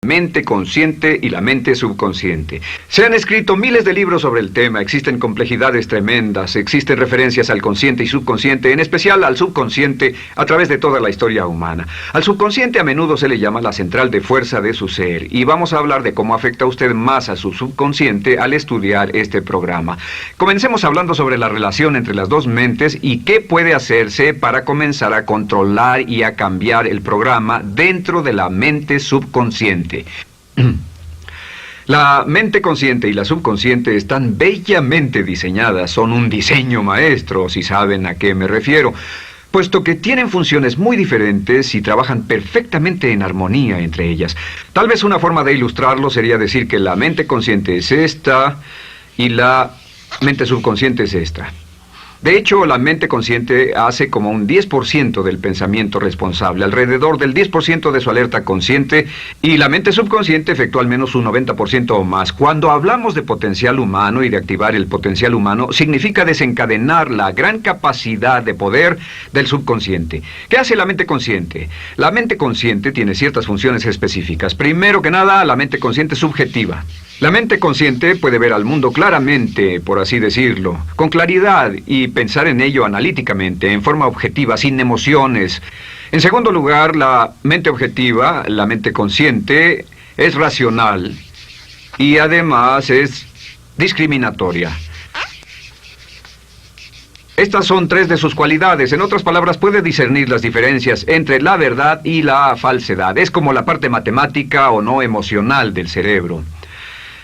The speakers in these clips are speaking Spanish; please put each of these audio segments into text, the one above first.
Mente consciente y la mente subconsciente. Se han escrito miles de libros sobre el tema, existen complejidades tremendas, existen referencias al consciente y subconsciente, en especial al subconsciente a través de toda la historia humana. Al subconsciente a menudo se le llama la central de fuerza de su ser, y vamos a hablar de cómo afecta a usted más a su subconsciente al estudiar este programa. Comencemos hablando sobre la relación entre las dos mentes y qué puede hacerse para comenzar a controlar y a cambiar el programa dentro de la mente subconsciente. La mente consciente y la subconsciente están bellamente diseñadas, son un diseño maestro, si saben a qué me refiero, puesto que tienen funciones muy diferentes y trabajan perfectamente en armonía entre ellas. Tal vez una forma de ilustrarlo sería decir que la mente consciente es esta y la mente subconsciente es esta. De hecho, la mente consciente hace como un 10% del pensamiento responsable, alrededor del 10% de su alerta consciente, y la mente subconsciente efectúa al menos un 90% o más. Cuando hablamos de potencial humano y de activar el potencial humano, significa desencadenar la gran capacidad de poder del subconsciente. ¿Qué hace la mente consciente? La mente consciente tiene ciertas funciones específicas. Primero que nada, la mente consciente es subjetiva. La mente consciente puede ver al mundo claramente, por así decirlo, con claridad y pensar en ello analíticamente, en forma objetiva, sin emociones. En segundo lugar, la mente objetiva, la mente consciente, es racional y además es discriminatoria. Estas son tres de sus cualidades. En otras palabras, puede discernir las diferencias entre la verdad y la falsedad. Es como la parte matemática o no emocional del cerebro.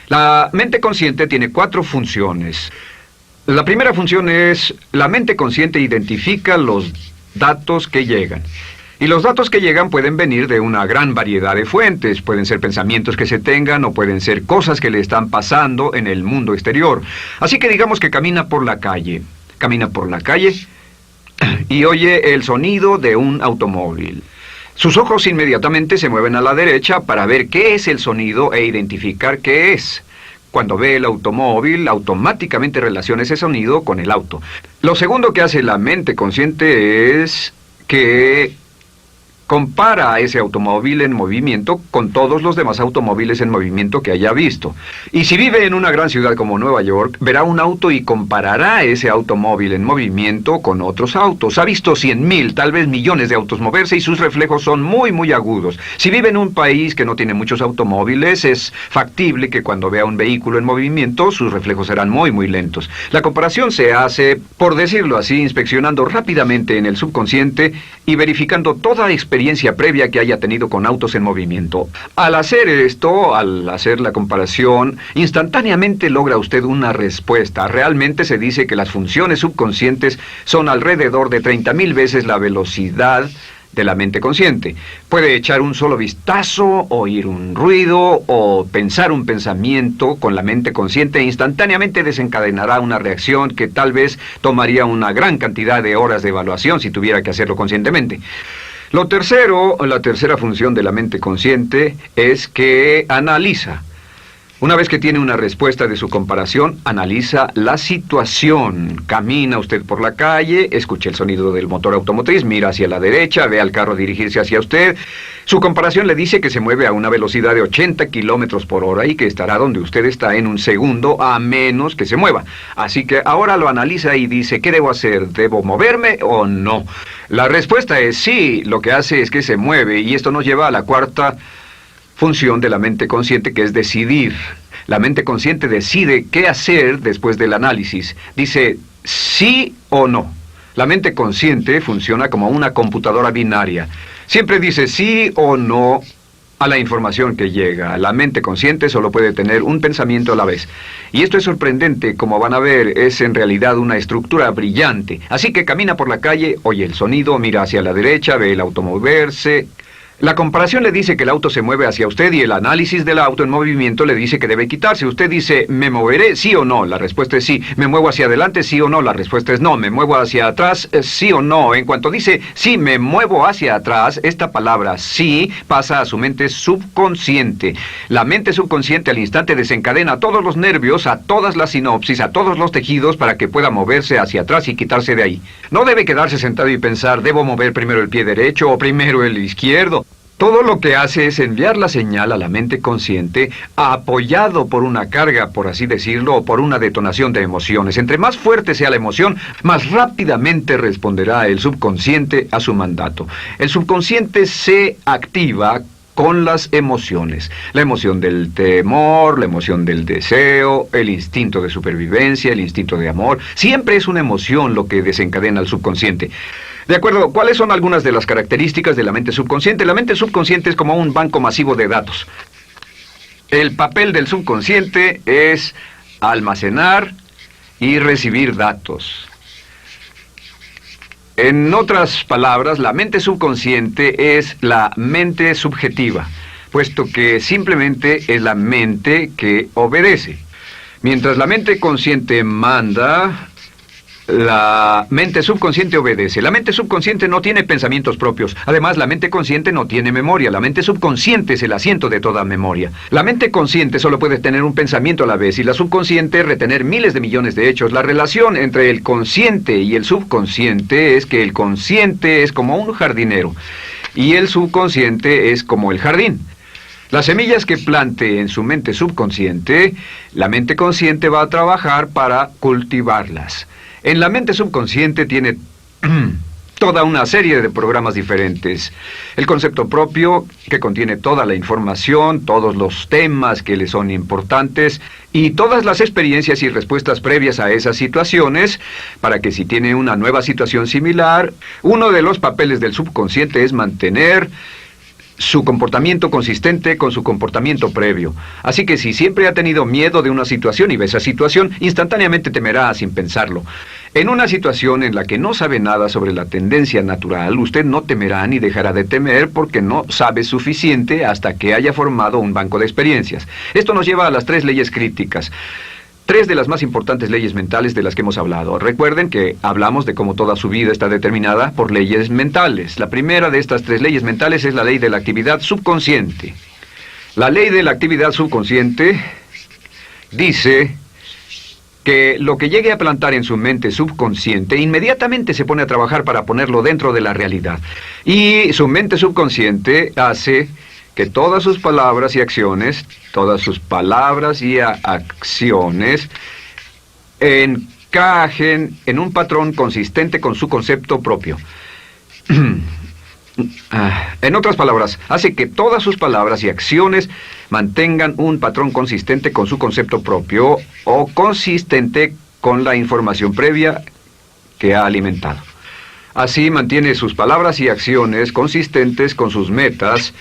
La mente consciente tiene 4 funciones. La primera función es, la mente consciente identifica los datos que llegan. Y los datos que llegan pueden venir de una gran variedad de fuentes. Pueden ser pensamientos que se tengan o pueden ser cosas que le están pasando en el mundo exterior. Así que digamos que camina por la calle. Camina por la calle y oye el sonido de un automóvil. Sus ojos inmediatamente se mueven a la derecha para ver qué es el sonido e identificar qué es. Cuando ve el automóvil, automáticamente relaciona ese sonido con el auto. Lo segundo que hace la mente consciente es que compara a ese automóvil en movimiento con todos los demás automóviles en movimiento que haya visto. Y si vive en una gran ciudad como Nueva York, verá un auto y comparará ese automóvil en movimiento con otros autos. Ha visto 100,000, tal vez millones de autos moverse y sus reflejos son muy agudos. Si vive en un país que no tiene muchos automóviles, es factible que cuando vea un vehículo en movimiento, sus reflejos serán muy lentos. La comparación se hace, por decirlo así, inspeccionando rápidamente en el subconsciente y verificando toda experiencia previa que haya tenido con autos en movimiento. Al hacer esto, al hacer la comparación, instantáneamente logra usted una respuesta. Realmente se dice que las funciones subconscientes son alrededor de 30,000 veces la velocidad de la mente consciente. Puede echar un solo vistazo, oír un ruido o pensar un pensamiento con la mente consciente e instantáneamente desencadenará una reacción que tal vez tomaría una gran cantidad de horas de evaluación si tuviera que hacerlo conscientemente. La tercera función de la mente consciente es que analiza. Una vez que tiene una respuesta de su comparación, analiza la situación. Camina usted por la calle, escucha el sonido del motor automotriz, mira hacia la derecha, ve al carro dirigirse hacia usted. Su comparación le dice que se mueve a una velocidad de 80 kilómetros por hora y que estará donde usted está en un segundo, a menos que se mueva. Así que ahora lo analiza y dice, ¿qué debo hacer? ¿Debo moverme o no? La respuesta es sí, lo que hace es que se mueve, y esto nos lleva a la cuarta función de la mente consciente, que es decidir. La mente consciente decide qué hacer después del análisis. Dice sí o no. La mente consciente funciona como una computadora binaria. Siempre dice sí o no a la información que llega. La mente consciente solo puede tener un pensamiento a la vez. Y esto es sorprendente, como van a ver, es en realidad una estructura brillante. Así que camina por la calle, oye el sonido, mira hacia la derecha, ve el auto moverse. La comparación le dice que el auto se mueve hacia usted y el análisis del auto en movimiento le dice que debe quitarse. Usted dice, ¿me moveré? ¿Sí o no? La respuesta es sí. ¿Me muevo hacia adelante? ¿Sí o no? La respuesta es no. ¿Me muevo hacia atrás? ¿Sí o no? En cuanto dice, sí, me muevo hacia atrás, esta palabra sí pasa a su mente subconsciente. La mente subconsciente al instante desencadena todos los nervios, a todas las sinapsis, a todos los tejidos para que pueda moverse hacia atrás y quitarse de ahí. No debe quedarse sentado y pensar, ¿debo mover primero el pie derecho o primero el izquierdo? Todo lo que hace es enviar la señal a la mente consciente, apoyado por una carga, por así decirlo, o por una detonación de emociones. Entre más fuerte sea la emoción, más rápidamente responderá el subconsciente a su mandato. El subconsciente se activa con las emociones. La emoción del temor, la emoción del deseo, el instinto de supervivencia, el instinto de amor. Siempre es una emoción lo que desencadena al subconsciente. De acuerdo, ¿cuáles son algunas de las características de la mente subconsciente? La mente subconsciente es como un banco masivo de datos. El papel del subconsciente es almacenar y recibir datos. En otras palabras, la mente subconsciente es la mente subjetiva, puesto que simplemente es la mente que obedece. Mientras la mente consciente manda, la mente subconsciente obedece. La mente subconsciente no tiene pensamientos propios. Además, la mente consciente no tiene memoria. La mente subconsciente es el asiento de toda memoria. La mente consciente solo puede tener un pensamiento a la vez y la subconsciente retener miles de millones de hechos. La relación entre el consciente y el subconsciente es que el consciente es como un jardinero y el subconsciente es como el jardín. Las semillas que plante en su mente subconsciente, la mente consciente va a trabajar para cultivarlas. En la mente subconsciente tiene toda una serie de programas diferentes. El concepto propio, que contiene toda la información, todos los temas que le son importantes y todas las experiencias y respuestas previas a esas situaciones, para que si tiene una nueva situación similar, uno de los papeles del subconsciente es mantener su comportamiento consistente con su comportamiento previo. Así que si siempre ha tenido miedo de una situación y ve esa situación, instantáneamente temerá sin pensarlo. En una situación en la que no sabe nada sobre la tendencia natural, usted no temerá ni dejará de temer porque no sabe suficiente hasta que haya formado un banco de experiencias. Esto nos lleva a las 3 leyes críticas. 3 de las más importantes leyes mentales de las que hemos hablado. Recuerden que hablamos de cómo toda su vida está determinada por leyes mentales. La primera de estas 3 leyes mentales es la ley de la actividad subconsciente. La ley de la actividad subconsciente dice que lo que llegue a plantar en su mente subconsciente inmediatamente se pone a trabajar para ponerlo dentro de la realidad. Y su mente subconsciente hace que todas sus palabras y acciones, encajen en un patrón consistente con su concepto propio. En otras palabras, hace que todas sus palabras y acciones mantengan un patrón consistente con su concepto propio o consistente con la información previa que ha alimentado. Así mantiene sus palabras y acciones consistentes con sus metas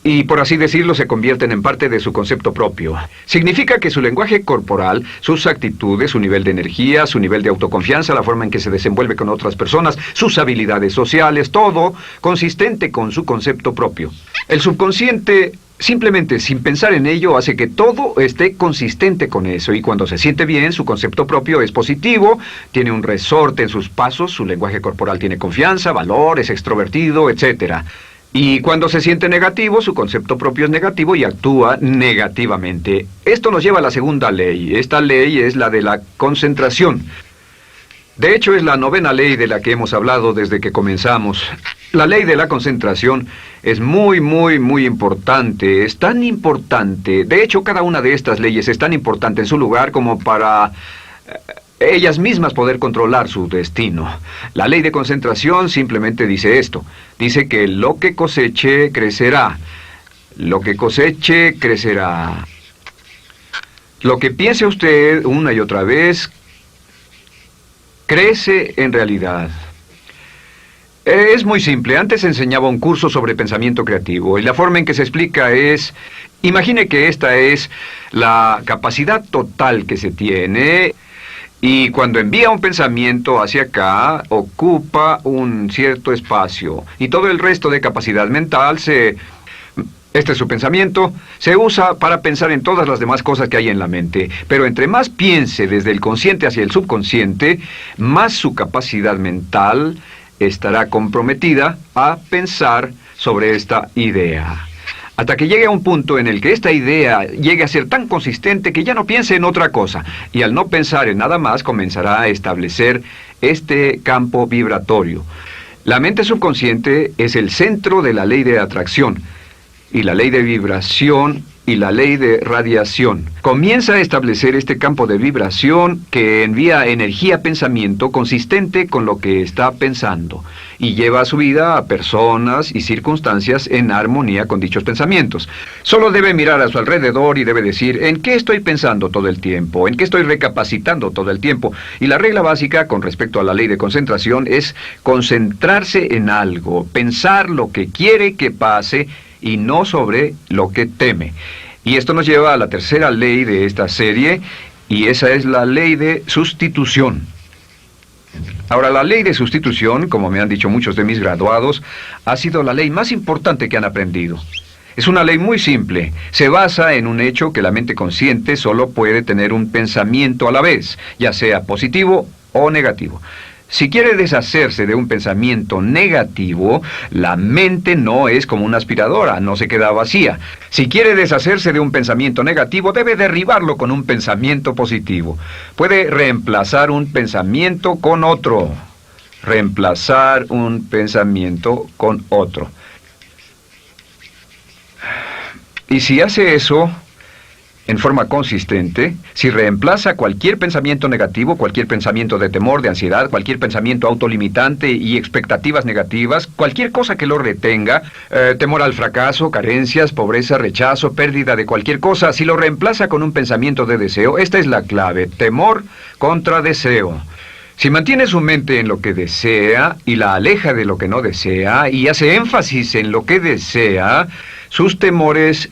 y, por así decirlo, se convierten en parte de su concepto propio. Significa que su lenguaje corporal, sus actitudes, su nivel de energía, su nivel de autoconfianza, la forma en que se desenvuelve con otras personas, sus habilidades sociales, todo consistente con su concepto propio. El subconsciente, simplemente sin pensar en ello, hace que todo esté consistente con eso, y cuando se siente bien, su concepto propio es positivo, tiene un resorte en sus pasos, su lenguaje corporal tiene confianza, valor, es extrovertido, etc. Y cuando se siente negativo, su concepto propio es negativo y actúa negativamente. Esto nos lleva a la segunda ley. Esta ley es la de la concentración. De hecho, es la 9ª ley de la que hemos hablado desde que comenzamos. La ley de la concentración es muy importante. Es tan importante. De hecho, cada una de estas leyes es tan importante en su lugar como para ellas mismas poder controlar su destino. La ley de concentración simplemente dice esto. Dice que lo que coseche, crecerá. Lo que coseche, crecerá. Lo que piense usted una y otra vez, crece en realidad. Es muy simple. Antes enseñaba un curso sobre pensamiento creativo y la forma en que se explica es: imagine que esta es la capacidad total que se tiene y cuando envía un pensamiento hacia acá, ocupa un cierto espacio y todo el resto de capacidad mental este es su pensamiento, se usa para pensar en todas las demás cosas que hay en la mente. Pero entre más piense desde el consciente hacia el subconsciente, más su capacidad mental estará comprometida a pensar sobre esta idea. Hasta que llegue a un punto en el que esta idea llegue a ser tan consistente que ya no piense en otra cosa. Y al no pensar en nada más, comenzará a establecer este campo vibratorio. La mente subconsciente es el centro de la ley de atracción, y la ley de vibración y la ley de radiación. Comienza a establecer este campo de vibración que envía energía-pensamiento consistente con lo que está pensando y lleva a su vida a personas y circunstancias en armonía con dichos pensamientos. Solo debe mirar a su alrededor y debe decir, ¿en qué estoy pensando todo el tiempo? ¿En qué estoy recapacitando todo el tiempo? Y la regla básica con respecto a la ley de concentración es concentrarse en algo, pensar lo que quiere que pase y no sobre lo que teme. Y esto nos lleva a la tercera ley de esta serie, y esa es la ley de sustitución. Ahora, la ley de sustitución, como me han dicho muchos de mis graduados, ha sido la ley más importante que han aprendido. Es una ley muy simple. Se basa en un hecho que la mente consciente solo puede tener un pensamiento a la vez, ya sea positivo o negativo. Si quiere deshacerse de un pensamiento negativo, la mente no es como una aspiradora, no se queda vacía. Si quiere deshacerse de un pensamiento negativo, debe derribarlo con un pensamiento positivo. Puede reemplazar un pensamiento con otro. Reemplazar un pensamiento con otro. Y si hace eso en forma consistente, si reemplaza cualquier pensamiento negativo, cualquier pensamiento de temor, de ansiedad, cualquier pensamiento autolimitante y expectativas negativas, cualquier cosa que lo retenga, temor al fracaso, carencias, pobreza, rechazo, pérdida de cualquier cosa, si lo reemplaza con un pensamiento de deseo, esta es la clave: temor contra deseo. Si mantiene su mente en lo que desea y la aleja de lo que no desea y hace énfasis en lo que desea, sus temores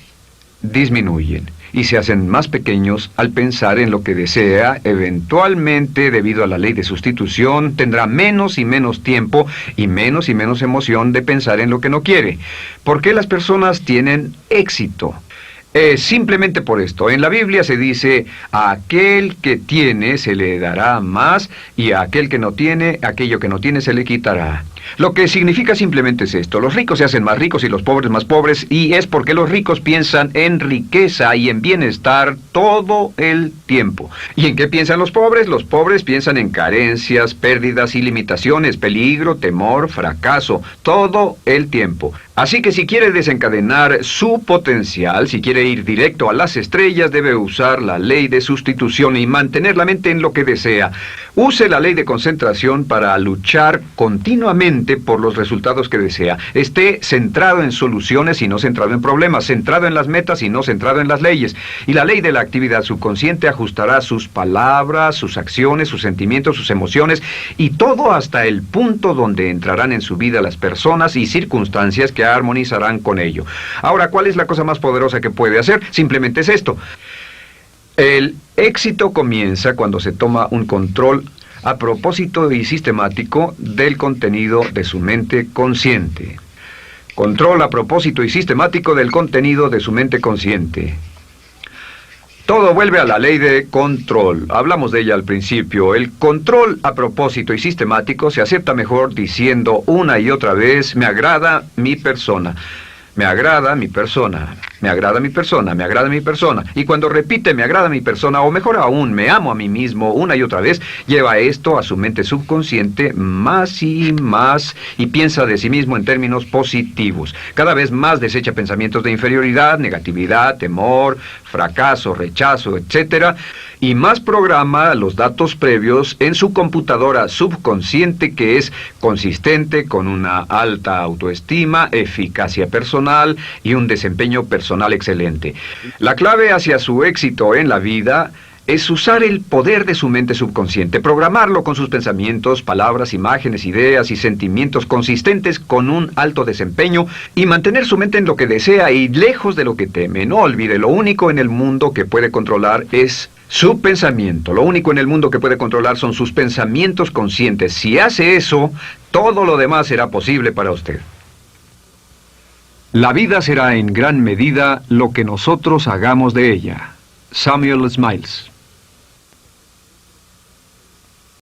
disminuyen y se hacen más pequeños al pensar en lo que desea. Eventualmente, debido a la ley de sustitución, tendrá menos y menos tiempo y menos emoción de pensar en lo que no quiere. ¿Por qué las personas tienen éxito? Simplemente por esto. En la Biblia se dice, a aquel que tiene se le dará más, y a aquel que no tiene, aquello que no tiene se le quitará. Lo que significa simplemente es esto: los ricos se hacen más ricos y los pobres más pobres, y es porque los ricos piensan en riqueza y en bienestar todo el tiempo. ¿Y en qué piensan los pobres? Los pobres piensan en carencias, pérdidas y limitaciones, peligro, temor, fracaso, todo el tiempo. Así que si quiere desencadenar su potencial, si quiere ir directo a las estrellas, debe usar la ley de sustitución y mantener la mente en lo que desea. Use la ley de concentración para luchar continuamente por los resultados que desea. Esté centrado en soluciones y no centrado en problemas, centrado en las metas y no centrado en las leyes. Y la ley de la actividad subconsciente ajustará sus palabras, sus acciones, sus sentimientos, sus emociones y todo hasta el punto donde entrarán en su vida las personas y circunstancias que armonizarán con ello. Ahora, ¿cuál es la cosa más poderosa que puede hacer? Simplemente es esto. El éxito comienza cuando se toma un control a propósito y sistemático del contenido de su mente consciente. Control a propósito y sistemático del contenido de su mente consciente. Todo vuelve a la ley de control. Hablamos de ella al principio. El control a propósito y sistemático se acepta mejor diciendo una y otra vez: me agrada mi persona. Me agrada mi persona, me agrada mi persona, me agrada mi persona. Y cuando repite me agrada mi persona, o mejor aún, me amo a mí mismo una y otra vez, lleva esto a su mente subconsciente más y más y piensa de sí mismo en términos positivos. Cada vez más desecha pensamientos de inferioridad, negatividad, temor, fracaso, rechazo, etc. Y más programa los datos previos en su computadora subconsciente, que es consistente con una alta autoestima, eficacia personal y un desempeño personal excelente. La clave hacia su éxito en la vida es usar el poder de su mente subconsciente, programarlo con sus pensamientos, palabras, imágenes, ideas y sentimientos consistentes con un alto desempeño y mantener su mente en lo que desea y lejos de lo que teme. No olvide, lo único en el mundo que puede controlar es su pensamiento. Lo único en el mundo que puede controlar son sus pensamientos conscientes. Si hace eso, todo lo demás será posible para usted. La vida será en gran medida lo que nosotros hagamos de ella. Samuel Smiles.